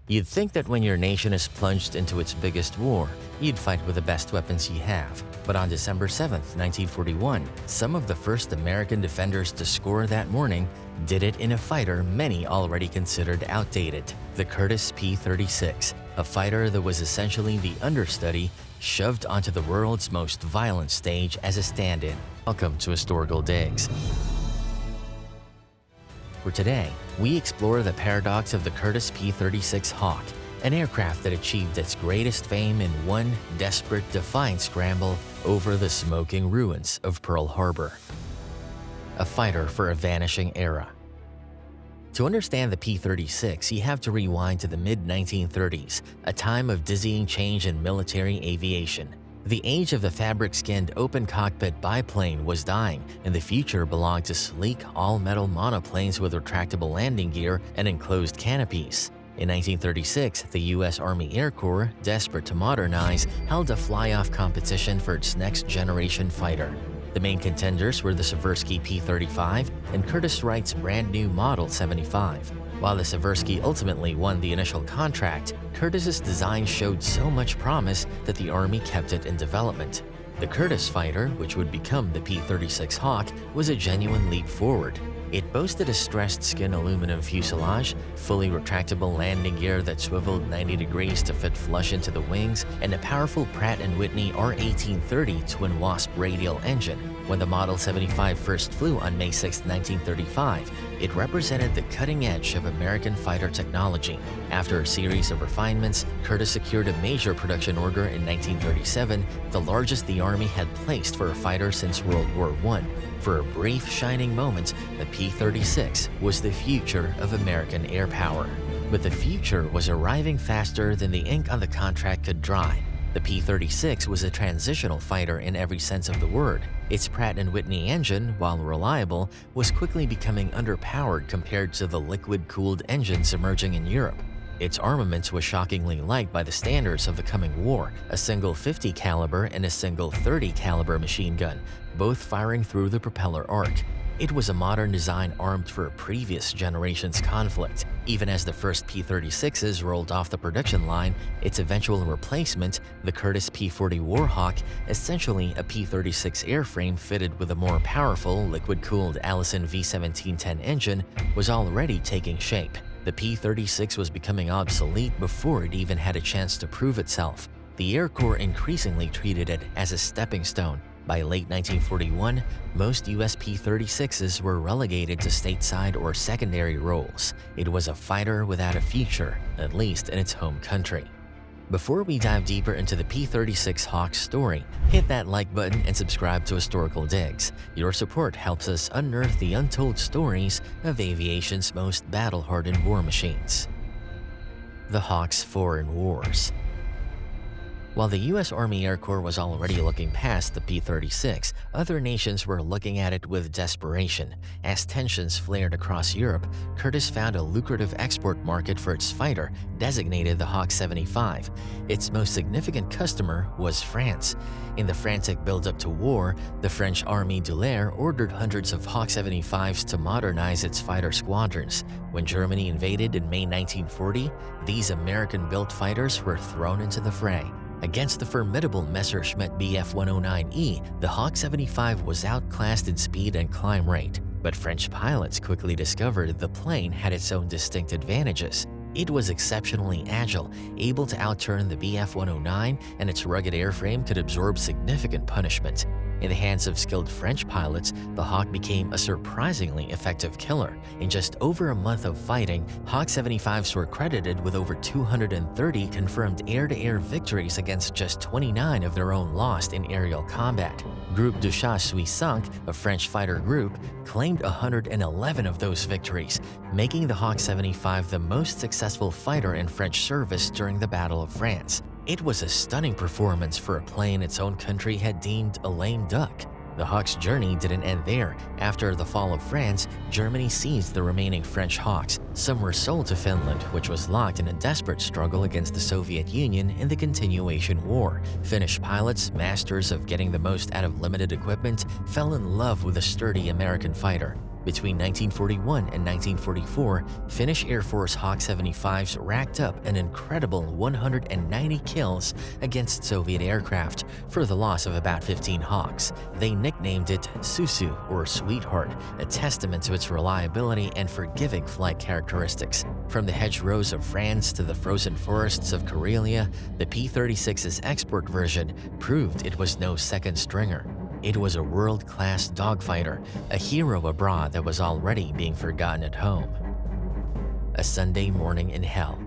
You'd think that when your nation is plunged into its biggest war, you'd fight with the best weapons you have. But on December 7, 1941, some of the first American defenders to score that morning did it in a fighter many already considered outdated, the Curtiss P-36, a fighter that was essentially the understudy shoved onto the world's most violent stage as a stand-in. Welcome to Historical Digs. For today, we explore the paradox of the Curtiss P-36 Hawk, an aircraft that achieved its greatest fame in one desperate, defiant scramble over the smoking ruins of Pearl Harbor. A fighter for a vanishing era. To understand the P-36, you have to rewind to the mid-1930s, a time of dizzying change in military aviation. The age of the fabric-skinned open-cockpit biplane was dying, and the future belonged to sleek, all-metal monoplanes with retractable landing gear and enclosed canopies. In 1936, the U.S. Army Air Corps, desperate to modernize, held a fly-off competition for its next-generation fighter. The main contenders were the Seversky P-35 and Curtiss-Wright's brand-new Model 75. While the Seversky ultimately won the initial contract, Curtiss's design showed so much promise that the Army kept it in development. The Curtiss fighter, which would become the P-36 Hawk, was a genuine leap forward. It boasted a stressed skin aluminum fuselage, fully retractable landing gear that swiveled 90 degrees to fit flush into the wings, and a powerful Pratt & Whitney R1830 twin-wasp radial engine. When the Model 75 first flew on May 6, 1935, it represented the cutting edge of American fighter technology. After a series of refinements, Curtiss secured a major production order in 1937, the largest the Army had placed for a fighter since World War I. For a brief, shining moment, the P-36 was the future of American air power. But the future was arriving faster than the ink on the contract could dry. The P-36 was a transitional fighter in every sense of the word. Its Pratt & Whitney engine, while reliable, was quickly becoming underpowered compared to the liquid-cooled engines emerging in Europe. Its armaments was shockingly light by the standards of the coming war, a single 50 caliber and a single 30 caliber machine gun, both firing through the propeller arc. It was a modern design armed for a previous generation's conflict. Even as the first P-36s rolled off the production line, its eventual replacement, the Curtiss P-40 Warhawk, essentially a P-36 airframe fitted with a more powerful, liquid-cooled Allison V1710 engine, was already taking shape. The P-36 was becoming obsolete before it even had a chance to prove itself. The Air Corps increasingly treated it as a stepping stone. By late 1941, most US P-36s were relegated to stateside or secondary roles. It was a fighter without a future, at least in its home country. Before we dive deeper into the P-36 Hawk's story, hit that like button and subscribe to Historical Digs. Your support helps us unearth the untold stories of aviation's most battle-hardened war machines. The Hawk's foreign wars. While the U.S. Army Air Corps was already looking past the P-36, other nations were looking at it with desperation. As tensions flared across Europe, Curtiss found a lucrative export market for its fighter, designated the Hawk 75. Its most significant customer was France. In the frantic build-up to war, the French Armée de l'Air ordered hundreds of Hawk 75s to modernize its fighter squadrons. When Germany invaded in May 1940, these American-built fighters were thrown into the fray. Against the formidable Messerschmitt Bf-109E, the Hawk 75 was outclassed in speed and climb rate, but French pilots quickly discovered the plane had its own distinct advantages. It was exceptionally agile, able to outturn the Bf-109, and its rugged airframe could absorb significant punishment. In the hands of skilled French pilots, the Hawk became a surprisingly effective killer. In just over a month of fighting, Hawk 75s were credited with over 230 confirmed air-to-air victories against just 29 of their own lost in aerial combat. Groupe du Chat Suisse-Cinq, a French fighter group, claimed 111 of those victories, making the Hawk 75 the most successful fighter in French service during the Battle of France. It was a stunning performance for a plane its own country had deemed a lame duck. The Hawk's journey didn't end there. After the fall of France, Germany seized the remaining French Hawks. Some were sold to Finland, which was locked in a desperate struggle against the Soviet Union in the continuation war. Finnish pilots, masters of getting the most out of limited equipment, fell in love with a sturdy American fighter. Between 1941 and 1944, Finnish Air Force Hawk 75s racked up an incredible 190 kills against Soviet aircraft for the loss of about 15 Hawks. They nicknamed it Susu, or Sweetheart, a testament to its reliability and forgiving flight characteristics. From the hedgerows of France to the frozen forests of Karelia, the P-36's export version proved it was no second stringer. It was a world-class dogfighter, a hero abroad that was already being forgotten at home. A Sunday morning in hell.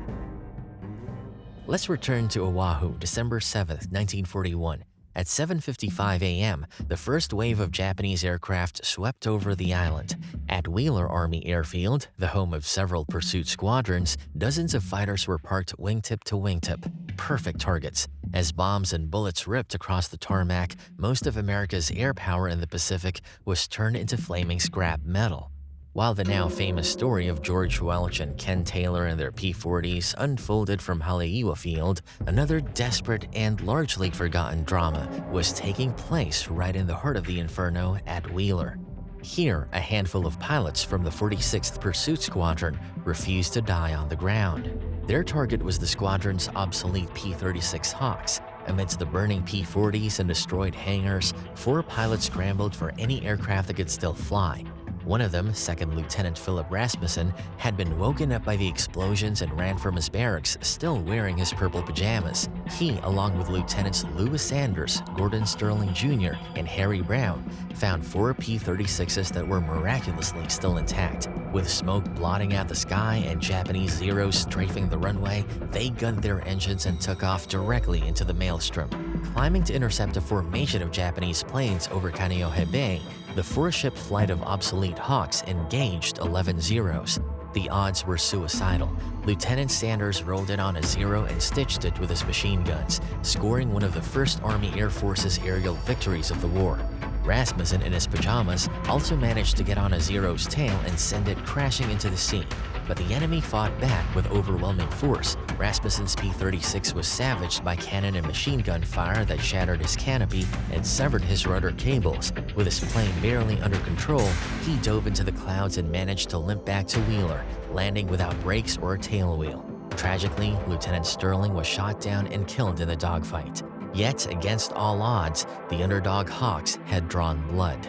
Let's return to Oahu, December 7, 1941. At 7:55 a.m., the first wave of Japanese aircraft swept over the island. At Wheeler Army Airfield, the home of several pursuit squadrons, dozens of fighters were parked wingtip to wingtip, perfect targets. As bombs and bullets ripped across the tarmac, most of America's air power in the Pacific was turned into flaming scrap metal. While the now famous story of George Welch and Ken Taylor and their P-40s unfolded from Haleiwa Field, another desperate and largely forgotten drama was taking place right in the heart of the inferno at Wheeler. Here, a handful of pilots from the 46th Pursuit Squadron refused to die on the ground. Their target was the squadron's obsolete P-36 Hawks. Amidst the burning P-40s and destroyed hangars, 4 pilots scrambled for any aircraft that could still fly. One of them, Second Lieutenant Philip Rasmussen, had been woken up by the explosions and ran from his barracks, still wearing his purple pajamas. He, along with Lieutenants Lewis Sanders, Gordon Sterling Jr., and Harry Brown, found 4 P-36s that were miraculously still intact. With smoke blotting out the sky and Japanese Zeros strafing the runway, they gunned their engines and took off directly into the maelstrom. Climbing to intercept a formation of Japanese planes over Kaneohe Bay, the 4-ship flight of obsolete Hawks engaged 11 Zeros. The odds were suicidal. Lieutenant Sanders rolled in on a Zero and stitched it with his machine guns, scoring one of the first Army Air Force's aerial victories of the war. Rasmussen, in his pajamas, also managed to get on a Zero's tail and send it crashing into the sea. But the enemy fought back with overwhelming force. Rasmussen's P-36 was savaged by cannon and machine gun fire that shattered his canopy and severed his rudder cables. With his plane barely under control, he dove into the clouds and managed to limp back to Wheeler, landing without brakes or a tail wheel. Tragically, Lieutenant Sterling was shot down and killed in the dogfight. Yet, against all odds, the Underdog Hawks had drawn blood.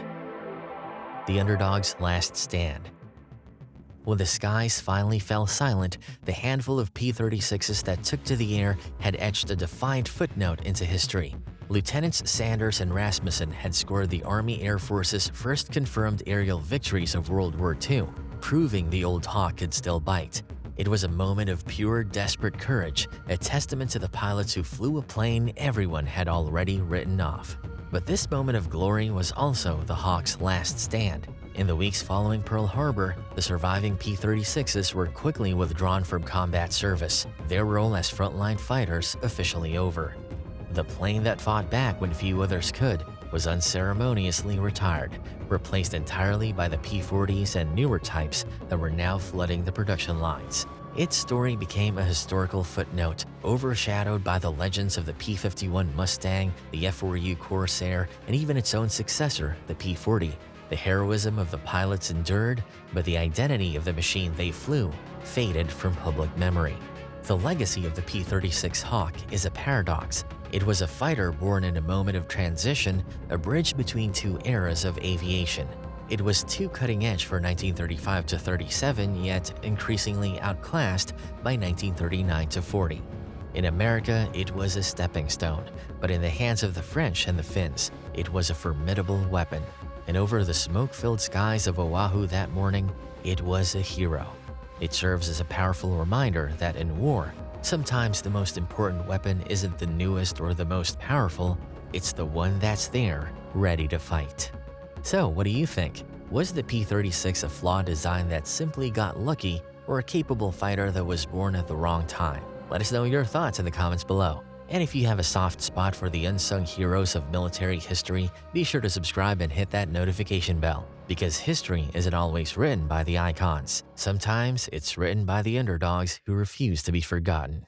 The Underdog's last stand. When the skies finally fell silent, the handful of P-36s that took to the air had etched a defiant footnote into history. Lieutenants Sanders and Rasmussen had scored the Army Air Force's first confirmed aerial victories of World War II, proving the old Hawk could still bite. It was a moment of pure, desperate courage, a testament to the pilots who flew a plane everyone had already written off. But this moment of glory was also the Hawks' last stand. In the weeks following Pearl Harbor, the surviving P-36s were quickly withdrawn from combat service, their role as frontline fighters officially over. The plane that fought back when few others could was unceremoniously retired, replaced entirely by the P-40s and newer types that were now flooding the production lines. Its story became a historical footnote, overshadowed by the legends of the P-51 Mustang, the F-4U Corsair, and even its own successor, the P-40. The heroism of the pilots endured, but the identity of the machine they flew faded from public memory. The legacy of the P-36 Hawk is a paradox. It was a fighter born in a moment of transition, a bridge between 2 eras of aviation. It was too cutting edge for 1935 to 37, yet increasingly outclassed by 1939 to 40. In America, it was a stepping stone, but in the hands of the French and the Finns, it was a formidable weapon. And over the smoke-filled skies of Oahu that morning, it was a hero. It serves as a powerful reminder that in war, sometimes the most important weapon isn't the newest or the most powerful, it's the one that's there, ready to fight. So, what do you think? Was the P-36 a flawed design that simply got lucky, or a capable fighter that was born at the wrong time? Let us know your thoughts in the comments below. And if you have a soft spot for the unsung heroes of military history, be sure to subscribe and hit that notification bell. Because history isn't always written by the icons. Sometimes it's written by the underdogs who refuse to be forgotten.